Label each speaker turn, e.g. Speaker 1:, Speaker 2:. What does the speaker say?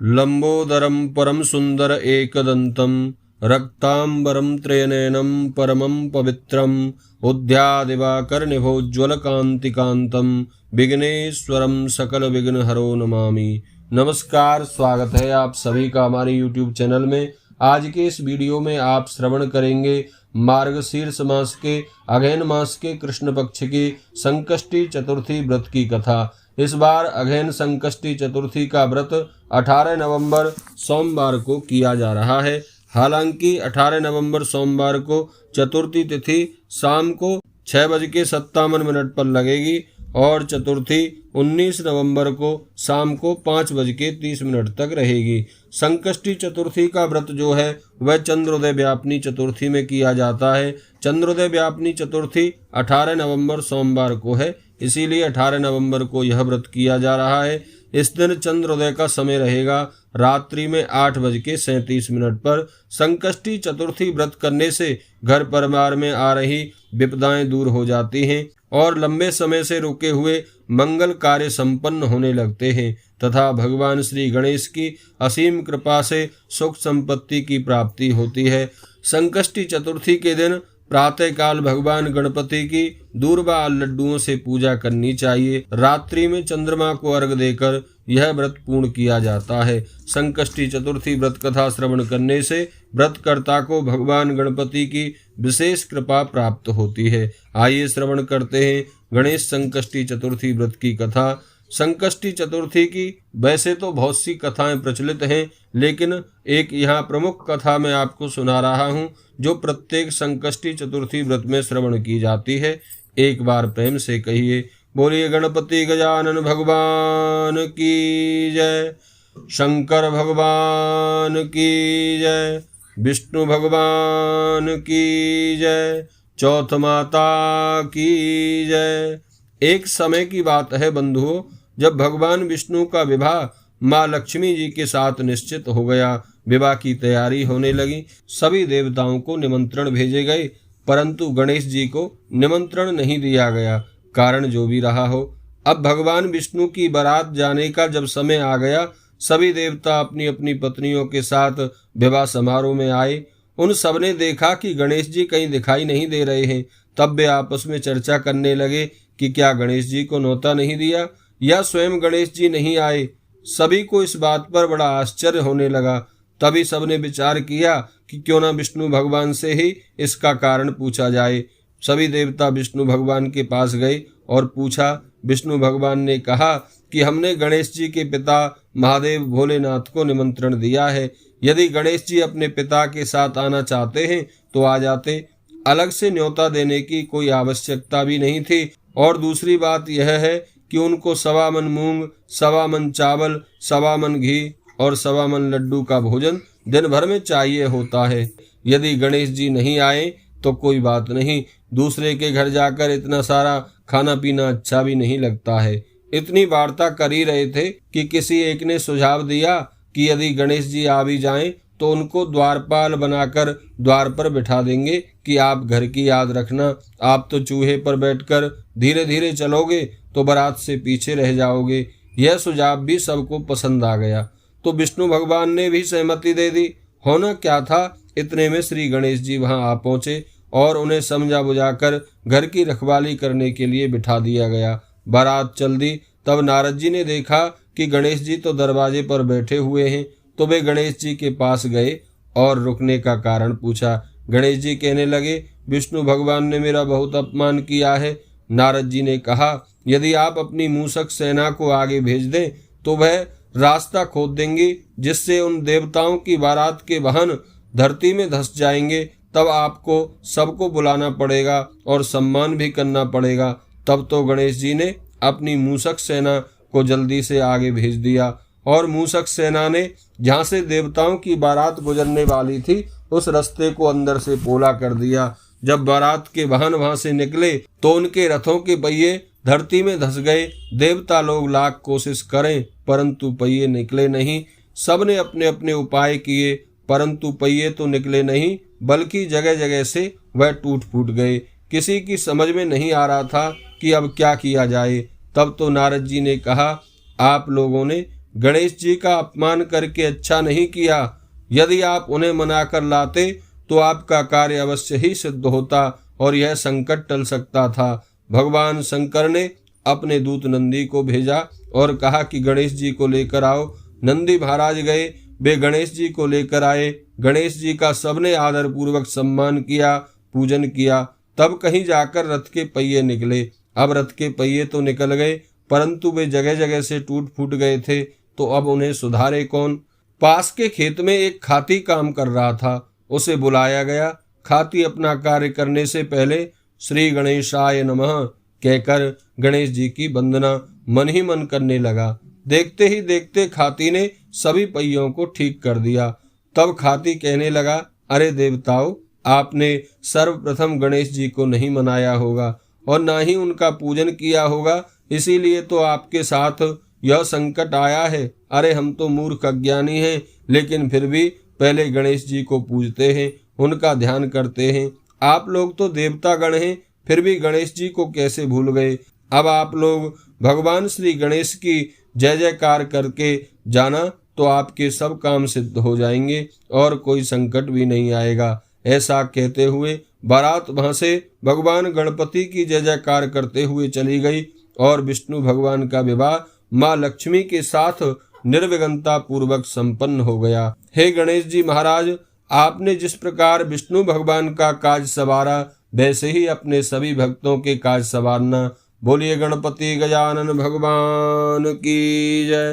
Speaker 1: लंबोदरं परम सुंदर एकदंतं रक्तांबरं त्रिनयनं परमं पवित्रं उद्यादिवाकरनिभोज्ज्वलकान्तिकान्तं विघ्नेश्वरं सकल विघ्नहरो नमामि। नमस्कार, स्वागत है आप सभी का हमारे YouTube चैनल में। आज के इस वीडियो में आप श्रवण करेंगे मार्गशीर्ष मास के अघैन मास के कृष्ण पक्ष की संकष्टी चतुर्थी व्रत की कथा। इस बार अघैन संकष्टी चतुर्थी का व्रत 18 नवंबर सोमवार को किया जा रहा है। हालांकि 18 नवंबर सोमवार को चतुर्थी तिथि शाम को 6:57 पर लगेगी और चतुर्थी 19 नवंबर को शाम को 5:30 तक रहेगी। संकष्टी चतुर्थी का व्रत जो है वह चंद्रोदय व्यापिनी चतुर्थी में किया जाता है। चंद्रोदय व्यापिनी चतुर्थी 18 नवंबर सोमवार को है, इसीलिए 18 नवंबर को यह व्रत किया जा रहा है। इस दिन चंद्रोदय का समय रहेगा रात्रि में 8:37 पर। संकष्टी चतुर्थी व्रत करने से घर परिवार में आ रही विपदाएं दूर हो जाती हैं और लंबे समय से रुके हुए मंगल कार्य संपन्न होने लगते हैं तथा भगवान श्री गणेश की असीम कृपा से सुख संपत्ति की प्राप्ति होती है। संकष्टी चतुर्थी के दिन प्रातःकाल भगवान गणपति की दूरबा लड्डुओं से पूजा करनी चाहिए। रात्रि में चंद्रमा को अर्घ देकर यह व्रत पूर्ण किया जाता है। संकष्टी चतुर्थी व्रत कथा श्रवण करने से व्रतकर्ता को भगवान गणपति की विशेष कृपा प्राप्त होती है। आइए श्रवण करते हैं गणेश संकष्टी चतुर्थी व्रत की कथा। संकष्टी चतुर्थी की वैसे तो बहुत सी कथाएं प्रचलित हैं, लेकिन एक यहाँ प्रमुख कथा मैं आपको सुना रहा हूँ जो प्रत्येक संकष्टी चतुर्थी व्रत में श्रवण की जाती है। एक बार प्रेम से कहिए, बोलिए गणपति गजानन भगवान की जय, शंकर भगवान की जय, विष्णु भगवान की जय, चौथ माता की जय। एक समय की बात है बंधुओं, जब भगवान विष्णु का विवाह माँ लक्ष्मी जी के साथ निश्चित हो गया। विवाह की तैयारी होने लगी। सभी देवताओं को निमंत्रण भेजे गए, परंतु गणेश जी को निमंत्रण नहीं दिया गया। कारण जो भी रहा हो, अब भगवान विष्णु की बारात जाने का जब समय आ गया, सभी देवता अपनी अपनी पत्नियों के साथ विवाह समारोह में आए। उन सबने देखा कि गणेश जी कहीं दिखाई नहीं दे रहे हैं। तब वे आपस में चर्चा करने लगे कि क्या गणेश जी को न्योता नहीं दिया या स्वयं गणेश जी नहीं आए। सभी को इस बात पर बड़ा आश्चर्य होने लगा। तभी सबने विचार किया कि क्यों न विष्णु भगवान से ही इसका कारण पूछा जाए। सभी देवता विष्णु भगवान के पास गए और पूछा। विष्णु भगवान ने कहा कि हमने गणेश जी के पिता महादेव भोलेनाथ को निमंत्रण दिया है। यदि गणेश जी अपने पिता के साथ आना चाहते हैं तो आ जाते। अलग से न्योता देने की कोई आवश्यकता भी नहीं थी। और दूसरी बात यह है कि उनको 1.25 मन मूंग, 1.25 मन चावल, 1.25 मन घी और 1.25 मन लड्डू का भोजन दिन भर में चाहिए होता है। यदि गणेश जी नहीं आए तो कोई बात नहीं, दूसरे के घर जाकर इतना सारा खाना पीना अच्छा भी नहीं लगता है। इतनी वार्ता कर ही रहे थे कि किसी एक ने सुझाव दिया कि यदि गणेश जी आ भी जाएं तो उनको द्वारपाल बनाकर द्वार पर बिठा देंगे कि आप घर की याद रखना। आप तो चूहे पर बैठकर धीरे धीरे चलोगे तो बारात से पीछे रह जाओगे। यह सुझाव भी सबको पसंद आ गया तो विष्णु भगवान ने भी सहमति दे दी। होना क्या था, इतने में श्री गणेश जी वहां आ पहुंचे और उन्हें समझा बुझाकर घर की रखवाली करने के लिए बिठा दिया गया। बारात चल दी। तब नारद जी ने देखा कि गणेश जी तो दरवाजे पर बैठे हुए हैं, तो वे गणेश जी के पास गए और रुकने का कारण पूछा। गणेश जी कहने लगे, विष्णु भगवान ने मेरा बहुत अपमान किया है। नारद जी ने कहा, यदि आप अपनी मूषक सेना को आगे भेज दें तो वह रास्ता खोद देंगी, जिससे उन देवताओं की बारात के वाहन धरती में धंस जाएंगे। तब आपको सबको बुलाना पड़ेगा और सम्मान भी करना पड़ेगा। तब तो गणेश जी ने अपनी मूषक सेना को जल्दी से आगे भेज दिया और मूषक सेना ने जहाँ से देवताओं की बारात गुजरने वाली थी उस रास्ते को अंदर से पोला कर दिया। जब बारात के वाहन वहां से निकले तो उनके रथों के पहिए धरती में धंस गए। देवता लोग लाख कोशिश करें परंतु पहिए निकले नहीं। सबने अपने अपने उपाय किए परंतु पहिए तो निकले नहीं, बल्कि जगह जगह से वह टूट फूट गए। किसी की समझ में नहीं आ रहा था कि अब क्या किया जाए। तब तो नारद जी ने कहा, आप लोगों ने गणेश जी का अपमान करके अच्छा नहीं किया। यदि आप उन्हें मनाकर लाते तो आपका कार्य अवश्य ही सिद्ध होता और यह संकट टल सकता था। भगवान शंकर ने अपने दूत नंदी को भेजा और कहा कि गणेश जी को लेकर आओ। नंदी महाराज गए, वे गणेश जी को लेकर आए। गणेश जी का सबने आदर पूर्वक सम्मान किया, पूजन किया। तब कहीं जाकर रथ के पहिए निकले। अब रथ के पहिए तो निकल गए, परंतु वे जगह जगह से टूट फूट गए थे, तो अब उन्हें सुधारे कौन। पास के खेत में एक खाती काम कर रहा था, उसे बुलाया गया। खाती अपना कार्य करने से पहले श्री गणेशाय नमः कहकर गणेश जी की वंदना मन ही मन करने लगा। देखते ही देखते खाती ने सभी पहियों को ठीक कर दिया। तब खाती कहने लगा, अरे देवताओं, आपने सर्वप्रथम गणेश जी को नहीं मनाया होगा और ना ही उनका पूजन किया होगा, इसीलिए तो आपके साथ यह संकट आया है। अरे हम तो मूर्ख अज्ञानी हैं, लेकिन फिर भी पहले गणेश जी को पूजते हैं, उनका ध्यान करते हैं। आप लोग तो देवता गण हैं, फिर भी गणेश जी को कैसे भूल गए। अब आप लोग भगवान श्री गणेश की जय जयकार करके जाना तो आपके सब काम सिद्ध हो जाएंगे और कोई संकट भी नहीं आएगा। ऐसा कहते हुए बारात वहां से भगवान गणपति की जय जयकार करते हुए चली गई और विष्णु भगवान का विवाह माँ लक्ष्मी के साथ निर्विघ्नता पूर्वक संपन्न हो गया। हे गणेश जी महाराज, आपने जिस प्रकार विष्णु भगवान का काज संवारा, वैसे ही अपने सभी भक्तों के काज संवारना। बोलिए गणपति गजानन भगवान की जय।